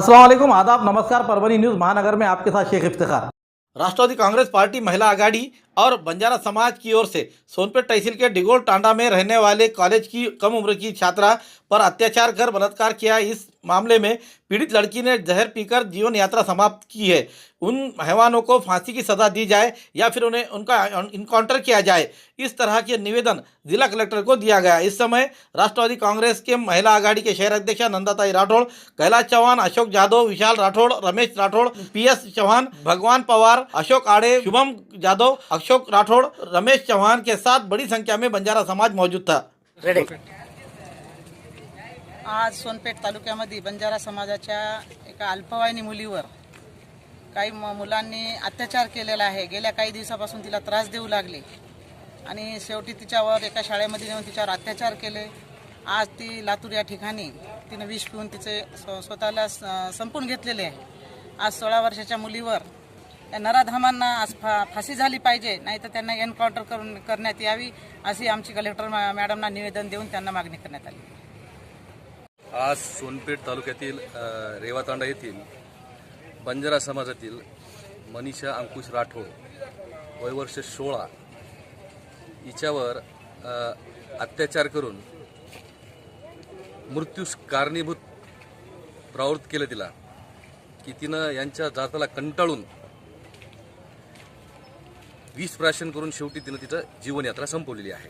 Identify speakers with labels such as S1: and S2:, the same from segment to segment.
S1: अस्सलाम वालेकुम, आदाब, नमस्कार। परभणी न्यूज़ महानगर में आपके साथ शेख इफ्तिखार। राष्ट्रवादी कांग्रेस पार्टी महिला आघाड़ी और बंजारा समाज की ओर से सोनपेट तहसील के डिगोल टांडा में रहने वाले कॉलेज की कम उम्र की छात्रा पर अत्याचार कर बलात्कार किया। इस मामले में पीड़ित लड़की ने जहर पीकर जीवन यात्रा समाप्त की है। उन हैवानों को फांसी की सज़ा दी जाए या फिर उन्हें उनका इनकाउंटर किया जाए, इस तरह के निवेदन जिला कलेक्टर को दिया गया। इस समय राष्ट्रवादी कांग्रेस के महिला आघाड़ी के शहर अध्यक्ष नंदाताई राठौड़, कैलाश चौहान, अशोक जादव, विशाल राठौड़, रमेश राठौड़, PS चौहान, भगवान पवार, अशोक आड़े, शुभम जादव, अशोक राठौड़, रमेश चौहान के साथ बड़ी संख्या में बंजारा समाज मौजूद था।
S2: आज सोनपेठ तालुक्यामध्ये बंजारा समाजाच्या एका अल्पवयीन मुलीवर काही मुलांनी अत्याचार केलेला आहे। गेल्या काही दिवसापासून तिला त्रास देऊ लागले आणि शेवटी तिच्यावर एका शाळेमध्ये नेऊन तिच्यावर अत्याचार केले। आज ती लातूर या ठिकाणी तिने विष पिऊन तिचे स्वतःला संपून घेतलेले आहे। आज 16 वर्षाच्या मुलीवर या नराधमांना आज फाशी झाली पाहिजे, नाहीतर त्यांना एन्काउंटर करण्यात यावी अशी आमची कलेक्टर मॅडमना निवेदन देऊन त्यांना मागणी करण्यात आली।
S3: आज सोनपेठ तालुक्यातील रेवातांडा येथील बंजारा समाजातील मनीषा अंकुश राठोड, वय वर्ष 16, हिच्यावर अत्याचार करून मृत्यूस कारणीभूत प्रवृत्त केलं तिला, की तिनं यांच्या जाताला कंटाळून विष प्राशन करून शेवटी तिनं तिचं जीवनयात्रा संपवलेली आहे।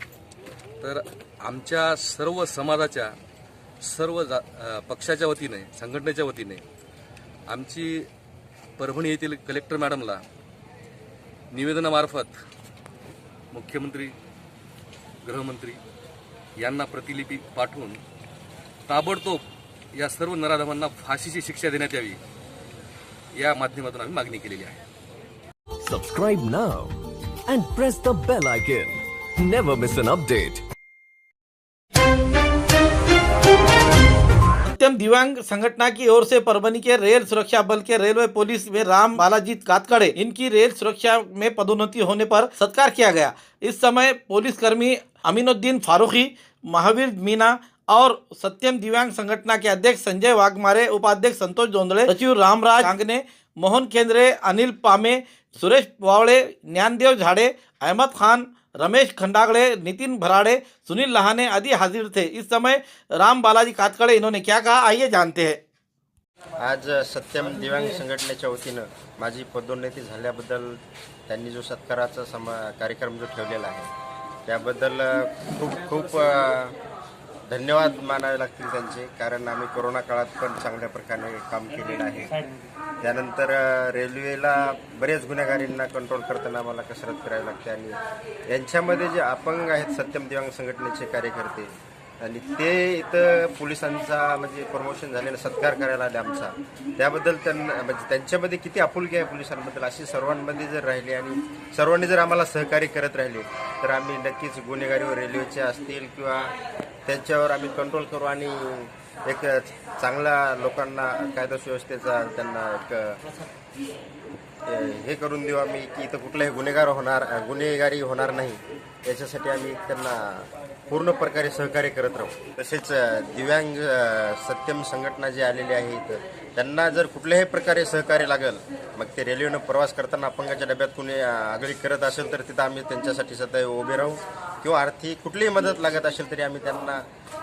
S3: तर आमच्या सर्व समाजाच्या सर्व पक्षाच्या वतीने, संघटनेच्या वतीने आमची परभणी येथील कलेक्टर मॅडमला निवेदनामार्फत मुख्यमंत्री, गृहमंत्री यांना प्रतिलिपी पाठवून ताबडतोब या सर्व नराधमांना फाशीची शिक्षा देण्यात यावी, या माध्यमातून आम्ही मागणी केलेली आहे।
S4: Subscribe now and press the bell icon. Never miss an update.
S1: सत्यम दिव्यांग संगठन की ओर से परभणी के रेल सुरक्षा बल के रेलवे पुलिस में राम बालाजी कातकड़े इनकी रेल सुरक्षा में पदोन्नति होने पर सत्कार किया गया। इस समय पुलिसकर्मी अमीनुद्दीन फारूकी, महावीर मीना और सत्यम दिव्यांग संगठन के अध्यक्ष संजय वाघमारे, उपाध्यक्ष संतोष जोंदड़े, सचिव रामराज कांगने, मोहन केंद्रे, अनिल पामे, सुरेश वावड़े, ज्ञानदेव झाड़े, अहमद खान, रमेश खंडागड़े, नितिन भराड़े, सुनील लहाने आदि हाजिर थे। इस समय राम बालाजी कातकड़े इन्होंने क्या कहा, आइए जानते हैं।
S5: आज सत्यम दिव्यांग संघटनेच्या वतीनं माझी पदोन्नती झाल्याबद्दल त्यांनी जो सत्काराचा कार्यक्रम जो ठेवलेला आहे त्याबद्दल खूप खूप धन्यवाद मानावे लागतील त्यांचे, कारण आम्ही कोरोना काळात पण चांगल्या प्रकारे काम केलेलं आहे। त्यानंतर रेल्वेला बरेच गुन्हेगारींना कंट्रोल करताना आम्हाला कसरत करावी लागते आणि यांच्यामध्ये जे अपंग आहेत सत्यम दिव्यांग संघटनेचे कार्यकर्ते, आणि ते इथं पोलिसांचा म्हणजे प्रमोशन झालेला सत्कार करायला आले आमचा, त्याबद्दल त्यांना म्हणजे त्यांच्यामध्ये किती आपुलकी आहे पोलिसांबद्दल अशी सर्वांमध्ये जर राहिली आणि सर्वांनी जर आम्हाला सहकार्य करत राहिले तर आम्ही नक्कीच गुन्हेगारीवर रेल्वेचे असतील किंवा त्यांच्यावर आम्ही कंट्रोल करू आणि एक चांगला लोकांना कायदा सुव्यवस्थेचा त्यांना एक हे करून देऊ आम्ही, की इथं कुठलाही गुन्हेगारी होणार नाही, याच्यासाठी आम्ही त्यांना पूर्ण प्रकारे सहकार्य करत राहू। तसेच दिव्यांग सत्यम संघटना जी आलेली आहे इथं, त्यांना जर कुठल्याही प्रकारे सहकार्य लागेल, मग ते रेल्वेनं प्रवास करताना अपंगाच्या डब्यात कुणी आगळीक करत असेल तर तिथं आम्ही त्यांच्यासाठी सदैव उभे राहू, किंवा आर्थिक कुठलीही मदत लागत असेल तरी आम्ही त्यांना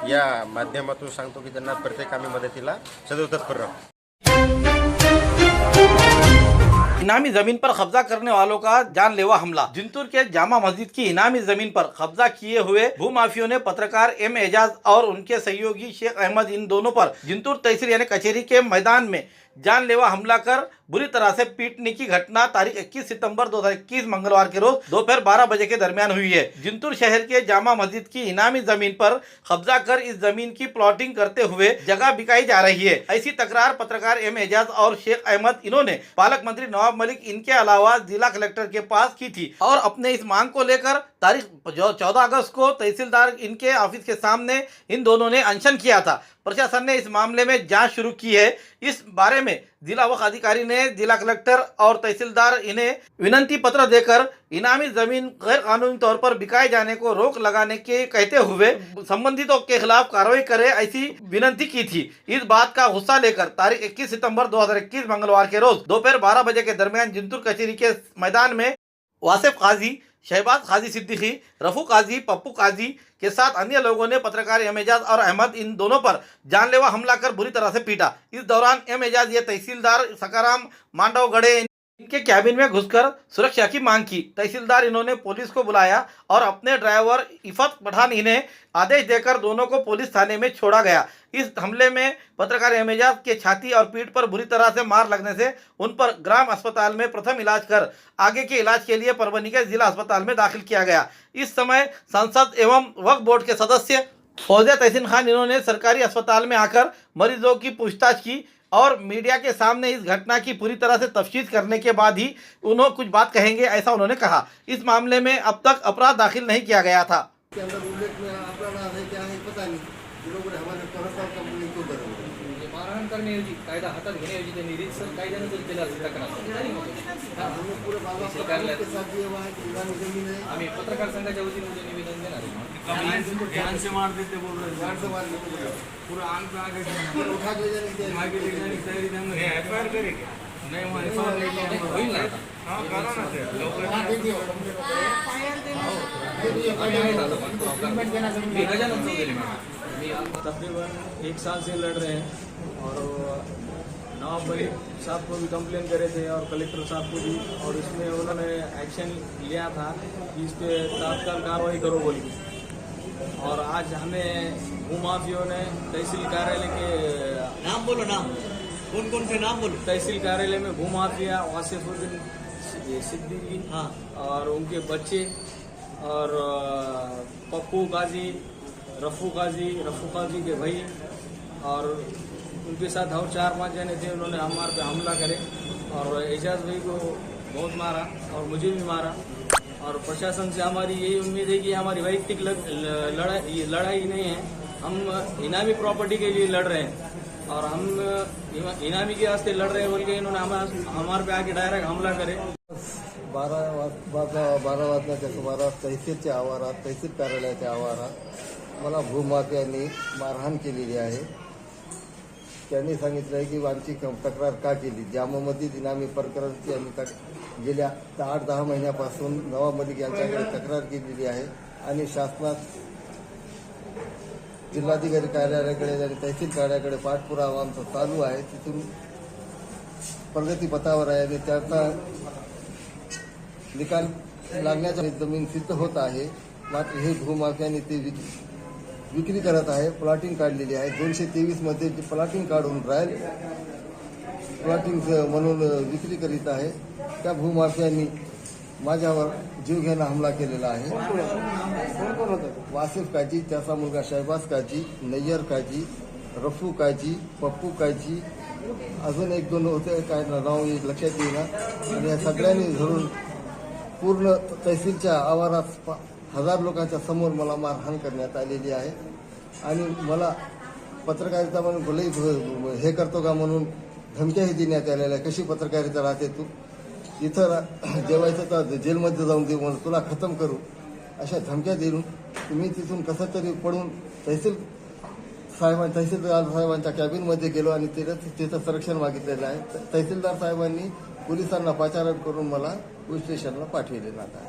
S5: या माध्यमातून सांगतो की त्यांना प्रत्येक आम्ही मदतीला सदैव तत्पर राहू।
S1: इनामी जमीन पर कब्जा करने वालों का जानलेवा हमला। जिंतूर के जामा मस्जिद की इनामी जमीन पर कब्जा किए हुए भूमाफियों ने पत्रकार M एजाज और उनके सहयोगी शेख अहमद, इन दोनों पर जिंतूर तहसील यानी कचहरी के मैदान में जानलेवा हमला कर बुरी तरह से पीटने की घटना तारीख 21 सितंबर 2021 मंगलवार के रोज दोपहर 12 बजे के दरमियान हुई है। जिंतूर शहर के जामा मस्जिद की इनामी जमीन पर कब्जा कर इस जमीन की प्लॉटिंग करते हुए जगह बिकाई जा रही है, ऐसी तकरार पत्रकार M एजाज और शेख अहमद इन्होंने पालक मंत्री नवाब मलिक इनके अलावा जिला कलेक्टर के पास की थी और अपने इस मांग को लेकर तारीख 14 अगस्त को तहसीलदार इनके ऑफिस के सामने इन दोनों ने अनशन किया था। प्रशासन ने इस मामले में जांच शुरू की है। इस बारे में जिला वक्फ अधिकारी ने जिला कलेक्टर और तहसीलदार इन्हें विनती पत्र देकर इनामी जमीन गैर कानूनी तौर पर बिकाए जाने को रोक लगाने के कहते हुए संबंधितों के खिलाफ कार्रवाई करे ऐसी विनती की थी। इस बात का गुस्सा लेकर तारीख 21 सितंबर 2021 मंगलवार के रोज दोपहर 12 बजे के दरमियान जिंतूर कचेरी के मैदान में वासिफ काजी, शहबाज काजी सिद्दीकी, रफू काजी, पप्पू काजी के साथ अन्य लोगों ने पत्रकार एजाज और अहमद इन दोनों पर जानलेवा हमला कर बुरी तरह से पीटा। इस दौरान एजाज ये तहसीलदार सकाराम मांडवगढ़े इनके कैबिन में घुसकर सुरक्षा की मांग की। तहसीलदार इन्होंने पुलिस को बुलाया और अपने ड्राइवर इफत पठान इन्हें आदेश देकर दोनों को पुलिस थाने में छोड़ा गया। इस हमले में पत्रकार एजाज के छाती और पीठ पर बुरी तरह से मार लगने से उन पर ग्राम अस्पताल में प्रथम इलाज कर आगे के इलाज के लिए परभनी के जिला अस्पताल में दाखिल किया गया। इस समय संसद एवं वक्फ बोर्ड के सदस्य फौजिया तहसीन खान इन्होंने सरकारी अस्पताल में आकर मरीजों की पूछताछ की और मीडिया के सामने इस घटना की पूरी तरह से तफ्तीश करने के बाद ही उन्होंने कुछ बात कहेंगे, ऐसा उन्होंने कहा। इस मामले में अब तक अपराध दाखिल नहीं किया गया था।
S6: के अंदर उल्लेख में अपराध है क्या है पता नहीं, ये लोगों ने हमारे तरफ कंपनी को
S7: मारहाण करण्याऐवजी कायदा हातात घेण्याऐवजी त्यांनी रीतसर कायद्याने जर केला असेल तक्रार
S6: हमने पूरे बाबा के साथ दिया हुआ है कि इलानी जमीन है।
S7: आम्ही पत्रकार संघाच्या वतीने उद्या निवेदन देणार आहे।
S6: ध्यान से मार देते बोल रहे हैं, पूरा आंख पे आगे उठा के ले जाने की आगे ले जाने की तैयारी नहीं है। एफआईआर करेंगे नहीं वहाँ एफआईआर
S7: होईल ना
S6: हाँ करो ना सर
S7: मी गजानन चौधरी मॅडम मी
S8: तकरीबन 1 साल से लड़ रहे हैं और नवाब मलिक साहब को भी कंप्लेन करे थे और कलेक्टर साहब को भी, और इसमें उन्होंने एक्शन लिया था कि इस पर तत्काल कार्रवाई करो बोली। और आज हमें भूमाफियों ने तहसील कार्यालय के
S9: नाम बोलो, नाम कौन कौन से नाम बोलो।
S8: तहसील कार्यालय में भूमाफिया वासिफुद्दीन सिद्दीकी
S9: हाँ
S8: और उनके बच्चे और पप्पू काजी, रफू काजी के भाई और उनके साथ और 4-5 जने थे। उन्होंने हमारे पे हमला करे और एजाज भाई को बहुत मारा और मुझे भी मारा। और प्रशासन से हमारी यही उम्मीद है कि हमारी वैयक्तिक लड़ाई नहीं है, हम इनामी प्रॉपर्टी के लिए लड़ रहे हैं और हम इनामी के वास्ते लड़ रहे हैं बोल के इन्होंने हमारे पे आके डायरेक्ट हमला करे।
S6: 12 वाजण्याच्या सुमारास तहसीलच्या आवारात, तहसील कार्यालयाच्या आवारात मला भूमाफियांनी मारहाण केलेली आहे। त्यांनी सांगितलं आहे की आमची तक्रार का केली, जामोमधील इनामी प्रकरणाची आम्ही गेल्या 8-10 महिन्यापासून नवाब मलिक यांच्याकडे तक्रार केलेली आहे आणि शासनात जिल्हाधिकारी कार्यालयाकडे आणि तहसील कार्यालयाकडे पाठपुरावा आमचा चालू आहे। तिथून प्रगतीपथावर आहे आणि त्याचा निकाल लागण्याच्या जमीन सिद्ध होत आहे। मात्र हे भूमाफियांनी ते विक्री करत आहे, प्लॉटिंग काढलेली आहे। 223 मध्ये जे प्लॉटिंग काढून रॉयल प्लॉटिंग म्हणून विक्री करीत आहे। त्या भूमाफियांनी माझ्यावर जीवघेणा हमला केलेला आहे। वासिफ काजी, त्याचा मुलगा शहबाज काजी, नय्यर काजी, रफू काजी, पप्पू काजी, अजून 1-2 होते, काय नाव लक्षात येईना। आणि या सगळ्यांनी धरून पूर्ण तहसीलच्या आवारात 1000 लोकांच्या समोर मला मारहाण करण्यात आलेली आहे आणि मला पत्रकारिता म्हणून भले हे करतो का म्हणून धमक्याही देण्यात आलेल्या आहे। कशी पत्रकारिता राहते, तू इथं जेवायचं तर जेलमध्ये जाऊन देऊ म्हणून तुला खतम करू, अशा धमक्या देऊन मी तिथून कसं तरी पडून तहसीलदार साहेबांच्या कॅबिनमध्ये गेलो आणि तिथं संरक्षण मागितलेलं आहे। तहसीलदार साहेबांनी पोलिसांना पाचारण करून मला पोलीस स्टेशनला पाठविले जात आहे।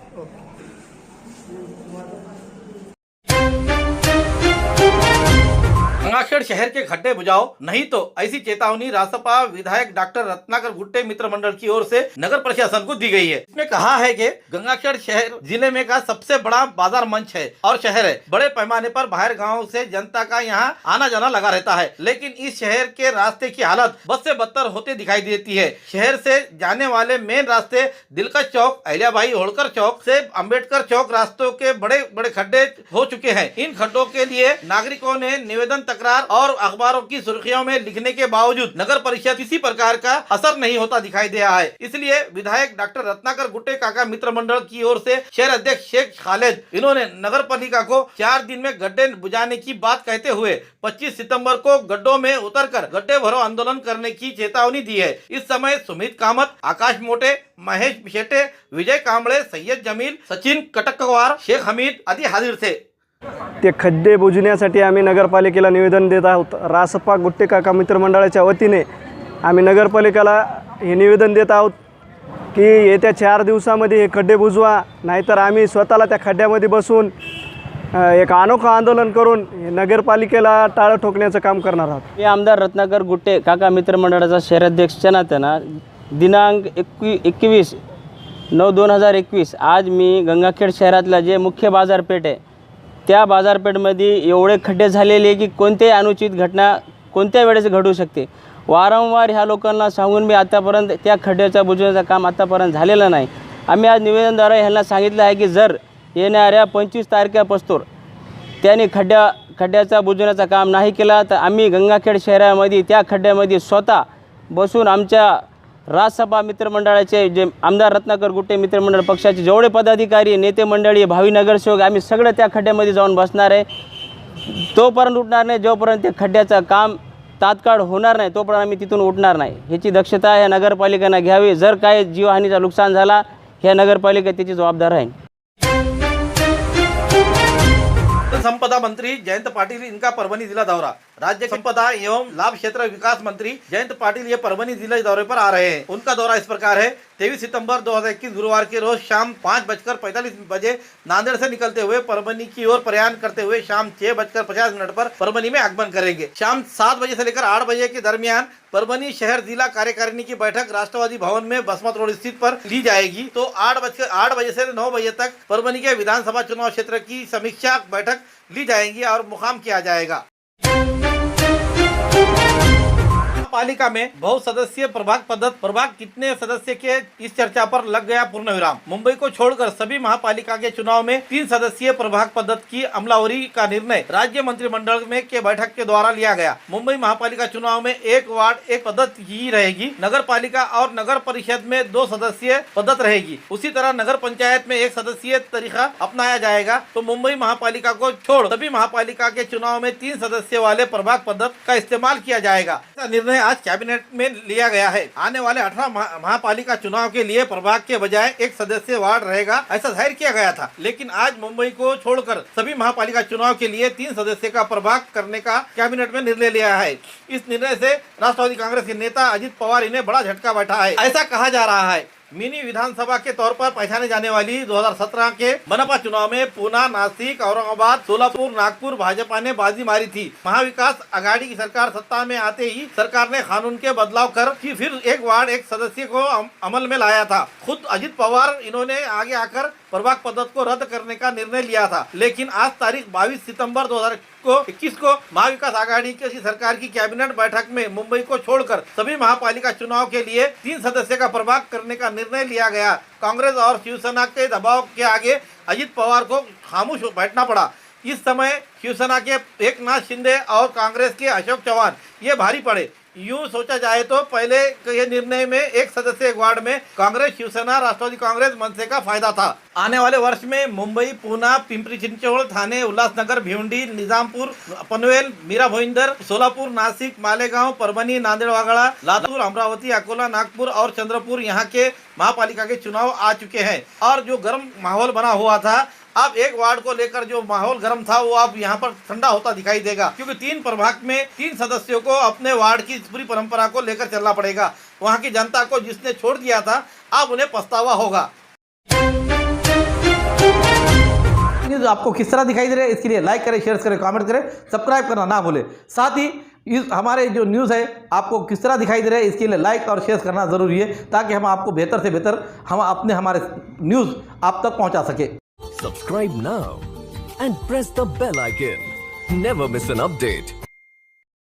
S1: गंगाखेड़ शहर के खड्डे बुझाओ, नहीं तो ऐसी चेतावनी रासपा विधायक डॉक्टर रत्नाकर गुट्टे मित्र मंडल की ओर से नगर प्रशासन को दी गई है। इसमें कहा है कि गंगाखेड़ शहर जिले में का सबसे बड़ा बाजार मंच है और शहर है। बड़े पैमाने पर बाहर गांव से जनता का यहाँ आना जाना लगा रहता है, लेकिन इस शहर के रास्ते की हालत बद से बदतर होते दिखाई देती है। शहर से जाने वाले मेन रास्ते दिलकश चौक, अहिल्याबाई होलकर चौक से अम्बेडकर चौक रास्तों के बड़े बड़े खड्डे हो चुके हैं। इन खड्डों के लिए नागरिकों ने निवेदन तकरार पत्रकार और अखबारों की सुर्खियों में लिखने के बावजूद नगर परिषद किसी प्रकार का असर नहीं होता दिखाई दे रहा है। इसलिए विधायक डॉक्टर रत्नाकर गुट्टे काका मित्र मंडल की ओर से शहर अध्यक्ष शेख खालिद इन्होंने नगर पालिका को 4 दिन में गड्ढे बुझाने की बात कहते हुए 25 सितंबर को गड्ढों में उतरकर गड्ढे भरो आंदोलन करने की चेतावनी दी है। इस समय सुमित कामत, आकाश मोटे, महेश शेटे, विजय कांबळे, सय्यद जमील, सचिन कटकवार, शेख हमीद आदि हाजिर थे।
S10: ते खड्डे बुजण्यासाठी आम्ही नगरपालिकेला निवेदन देत आहोत। रासपा गुट्टे काका मित्रमंडळाच्या वतीने आम्ही नगरपालिकेला हे निवेदन देत आहोत की येत्या 4 दिवसामध्ये हे खड्डे बुजवा, नाहीतर आम्ही स्वतःला त्या खड्ड्यामध्ये बसून एक अनोखं आंदोलन करून नगरपालिकेला टाळं ठोकण्याचं काम करणार आहोत।
S8: मी आमदार रत्नाकर गुट्टे काका मित्रमंडळाचा शहराध्यक्षच्या नात्यानं दिनांक 21/9/2021 आज मी गंगाखेड शहरातला जे मुख्य बाजारपेठ आहे त्या बाजारपेठमध्ये एवढे खड्डे झालेले की कोणत्याही अनुचित घटना कोणत्या वेळेस घडू शकते। वारंवार ह्या लोकांना सांगून मी आतापर्यंत त्या खड्ड्याचा बुजवण्याचं काम आतापर्यंत झालेलं नाही। आम्ही आज निवेदनद्वारे ह्यांना सांगितलं आहे की जर येणाऱ्या 25 तारखेपासून त्यांनी खड्ड्याचा बुजवण्याचं काम नाही केला तर आम्ही गंगाखेड शहरामध्ये त्या खड्ड्यामध्ये स्वतः बसून आमच्या राजसभा मित्रमंडळाचे जे आमदार रत्नाकर गुट्टे मित्रमंडळ पक्षाचे जेवढे पदाधिकारी नेते मंडळी भावी नगरसेवक आम्ही सगळं त्या खड्ड्यामध्ये जाऊन बसणार आहे। तोपर्यंत उठणार नाही जोपर्यंत त्या खड्ड्याचं काम तात्काळ होणार नाही तोपर्यंत आम्ही तिथून उठणार नाही। ह्याची दक्षता ह्या नगरपालिकेनं घ्यावी। जर काय जीवहानीचं नुकसान झाला ह्या नगरपालिका त्याची जबाबदार आहे।
S1: संपदा मंत्री जयंत पाटिल इनका परभनी जिला दौरा। राज्य संपदा एवं लाभ क्षेत्र विकास मंत्री जयंत पाटिल ये परभनी जिले दौरे पर आ रहे हैं। उनका दौरा इस प्रकार है। 23 सितंबर 2021 गुरुवार के रोज शाम 5:45 बजे नांदेड़ से निकलते हुए परभनी की ओर प्रयाण करते हुए शाम 6:50 पर परभनी में आगमन करेंगे। शाम 7 बजे से लेकर 8 बजे के दरमियान परभनी शहर जिला कार्यकारिणी की बैठक राष्ट्रवादी भवन में बसमत रोड स्थित पर ली जाएगी। तो 8 बजे से 9 बजे तक परभनी के विधानसभा चुनाव क्षेत्र की समीक्षा बैठक ली जाएगी और मुकाम किया जाएगा। पालिका में बहु सदस्यीय प्रभाग पद्धति प्रभाग कितने सदस्य के इस चर्चा पर लग गया पूर्ण विराम। मुंबई को छोड़कर सभी महापालिका के चुनाव में 3 सदस्यीय प्रभाग पद्धति की अमलावरी का निर्णय राज्य मंत्रिमंडल में के बैठक के द्वारा लिया गया। मुंबई महापालिका चुनाव में 1 वार्ड 1 पद्धति ही रहेगी। नगर पालिका और नगर परिषद में 2 सदस्यीय पद्धति रहेगी। उसी तरह नगर पंचायत में 1 सदस्यीय तरीका अपनाया जाएगा। तो मुंबई महापालिका को छोड़ सभी महापालिका के चुनाव में 3 सदस्य वाले प्रभाग पद्धति का इस्तेमाल किया जाएगा। निर्णय आज कैबिनेट में लिया गया है। आने वाले 18 महापालिका चुनाव के लिए प्रभाग के बजाय 1 सदस्य वार्ड रहेगा, ऐसा जाहिर किया गया था। लेकिन आज मुंबई को छोड़कर सभी महापालिका चुनाव के लिए 3 सदस्य का प्रभाग करने का कैबिनेट में निर्णय लिया है। इस निर्णय से राष्ट्रवादी कांग्रेस के नेता अजित पवार इन्हें बड़ा झटका बैठा है। ऐसा कहा जा रहा है मिनी विधानसभा के तौर पर पहचाने जाने वाली 2017 के मनपा चुनाव में पूना, नासिक, औरंगाबाद, सोलापुर, नागपुर भाजपा ने बाजी मारी थी। महाविकास आघाड़ी की सरकार सत्ता में आते ही सरकार ने कानून के बदलाव कर फिर 1 वार्ड 1 सदस्य को अमल में लाया था। खुद अजित पवार इन्होंने आगे आकर प्रभाग पद्धति को रद्द करने का निर्णय लिया था। लेकिन आज तारीख 22 सितंबर 2021 को महाविकास आघाड़ी की सरकार की कैबिनेट बैठक में मुंबई को छोड़कर सभी महापालिका चुनाव के लिए 3 सदस्य का प्रभाग करने का निर्णय लिया गया। कांग्रेस और शिवसेना के दबाव के आगे अजित पवार को खामोश बैठना पड़ा। इस समय शिवसेना के एकनाथ शिंदे और कांग्रेस के अशोक चौहान ये भारी पड़े। यूं सोचा जाए तो पहले के निर्णय में 1 सदस्य 1 वार्ड में कांग्रेस, शिवसेना, राष्ट्रवादी कांग्रेस, मनसे का फायदा था। आने वाले वर्ष में मुंबई, पूना, पिंपरी चिंचवड, ठाणे, उल्हासनगर, भिवंडी, निजामपुर, पनवेल, मीरा भाईंदर, सोलापुर, नासिक, मालेगांव, परभणी, नांदेड़, वागड़ा, लातूर, अमरावती, अकोला, नागपुर और चंद्रपुर यहाँ के महापालिका के चुनाव आ चुके हैं। और जो गर्म माहौल बना हुआ था, अब 1 वार्ड को लेकर जो माहौल गर्म था वो अब यहाँ पर ठंडा होता दिखाई देगा। क्योंकि 3 प्रभाग में 3 सदस्यों को अपने वार्ड की पूरी परंपरा को लेकर चलना पड़ेगा। वहाँ की जनता को जिसने छोड़ दिया था अब उन्हें पछतावा होगा। न्यूज़ आपको किस तरह दिखाई दे रहा है इसके लिए लाइक करें, शेयर करें, कमेंट करें, सब्सक्राइब करना ना भूलें। साथ ही इस हमारे जो न्यूज़ है आपको किस तरह दिखाई दे रहा है इसके लिए लाइक और शेयर करना ज़रूरी है ताकि हम आपको बेहतर से बेहतर हमारे न्यूज़ आप तक पहुँचा सके।
S4: Subscribe now and press the bell icon. Never miss an update.